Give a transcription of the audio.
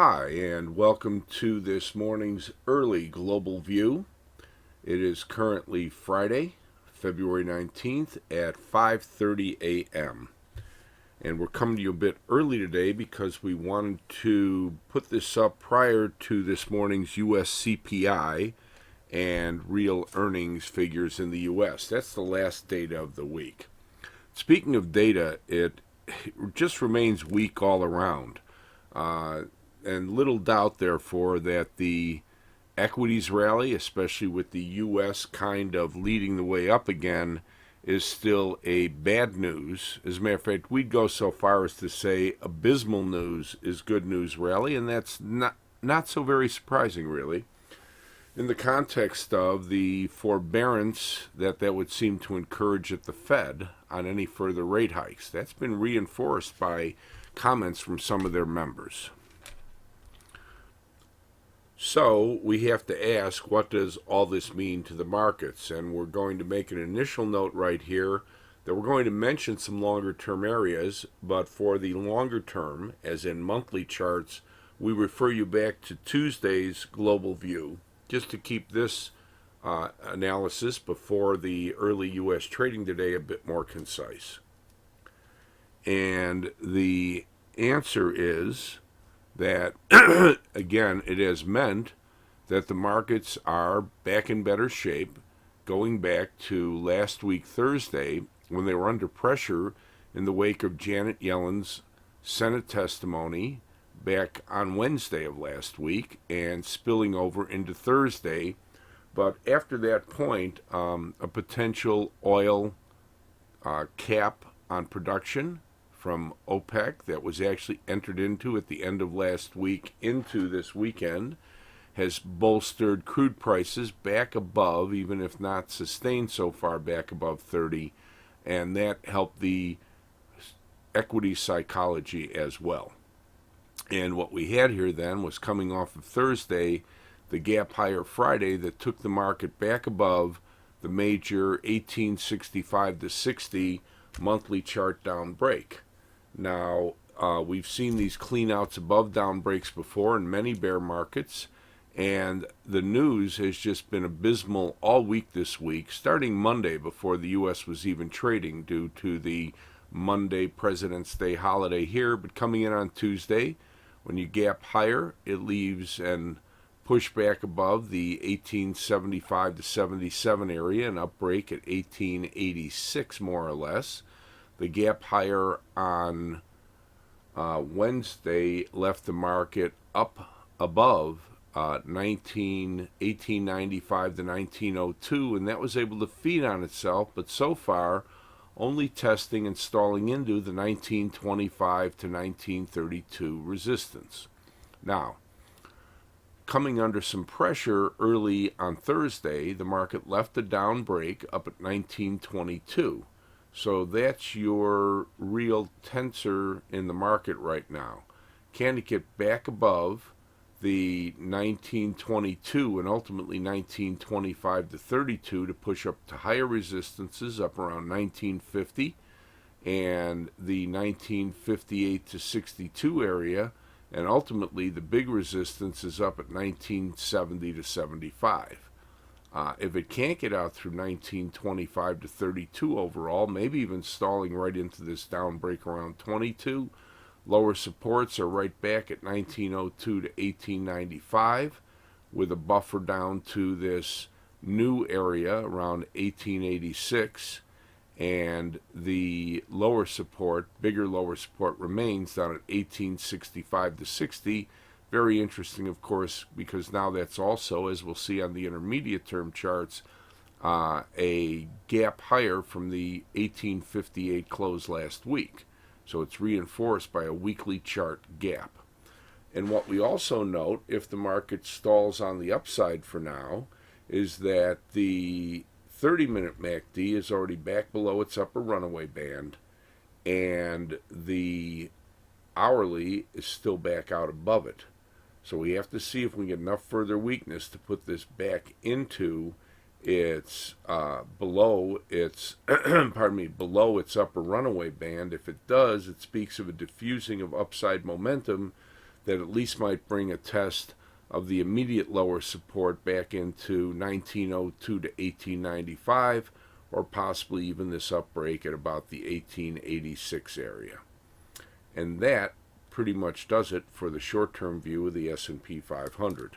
Hi, and welcome to this morning's early global view. It is currently Friday, February 19th at 5:30 a.m. And we're coming to you a bit early today because we wanted to put this up prior to this morning's U.S. CPI and real earnings figures in the U.S. That's the last data of the week. Speaking of data, it just remains weak all around. And little doubt, therefore, that the equities rally, especially with the U.S. kind of leading the way up again, is still a bad news. As a matter of fact, we'd go so far as to say abysmal news is good news rally, and that's not so very surprising, really, in the context of the forbearance that would seem to encourage at the Fed on any further rate hikes. That's been reinforced by comments from some of their members. So we have to ask, what does all this mean to the markets? And we're going to make an initial note right here that we're going to mention some longer term areas, but for the longer term, as in monthly charts, we refer you back to Tuesday's global view, just to keep this analysis before the early U.S. trading today a bit more concise. And the answer is that, again, it has meant that the markets are back in better shape, going back to last week, Thursday, when they were under pressure in the wake of Janet Yellen's Senate testimony back on Wednesday of last week and spilling over into Thursday. But after that point, a potential oil cap on production from OPEC that was actually entered into at the end of last week into this weekend has bolstered crude prices back above, even if not sustained so far, back above 30, and that helped the equity psychology as well. And what we had here then was, coming off of Thursday, the gap higher Friday that took the market back above the major 1865 to 60 monthly chart down break. Now, we've seen these cleanouts above down breaks before in many bear markets, and the news has just been abysmal all week this week, starting Monday before the U.S. was even trading due to the Monday President's Day holiday here. But coming in on Tuesday, when you gap higher, it leaves and push back above the 1875 to 77 area and up break at 1886 more or less. The gap higher on Wednesday left the market up above 1895 to 1902, and that was able to feed on itself, but so far only testing and stalling into the 1925 to 1932 resistance. Now, coming under some pressure early on Thursday, the market left a down break up at 1922. So that's your real tensor in the market right now. Can it get back above the 1922 and ultimately 1925 to 32 to push up to higher resistances up around 1950 and the 1958 to 62 area, and ultimately the big resistance is up at 1970 to 75. If it can't get out through 1925 to 32 overall, maybe even stalling right into this down break around 22, lower supports are right back at 1902 to 1895, with a buffer down to this new area around 1886, and the lower support, bigger lower support, remains down at 1865 to 60. Very interesting, of course, because now that's also, as we'll see on the intermediate term charts, a gap higher from the 1858 close last week. So it's reinforced by a weekly chart gap. And what we also note, if the market stalls on the upside for now, is that the 30-minute MACD is already back below its upper runaway band, and the hourly is still back out above it. So we have to see if we get enough further weakness to put this back into its below its below its upper runaway band. If it does, it speaks of a diffusing of upside momentum that at least might bring a test of the immediate lower support back into 1902 to 1895, or possibly even this upbreak at about the 1886 area. And that pretty much does it for the short-term view of the S&P 500.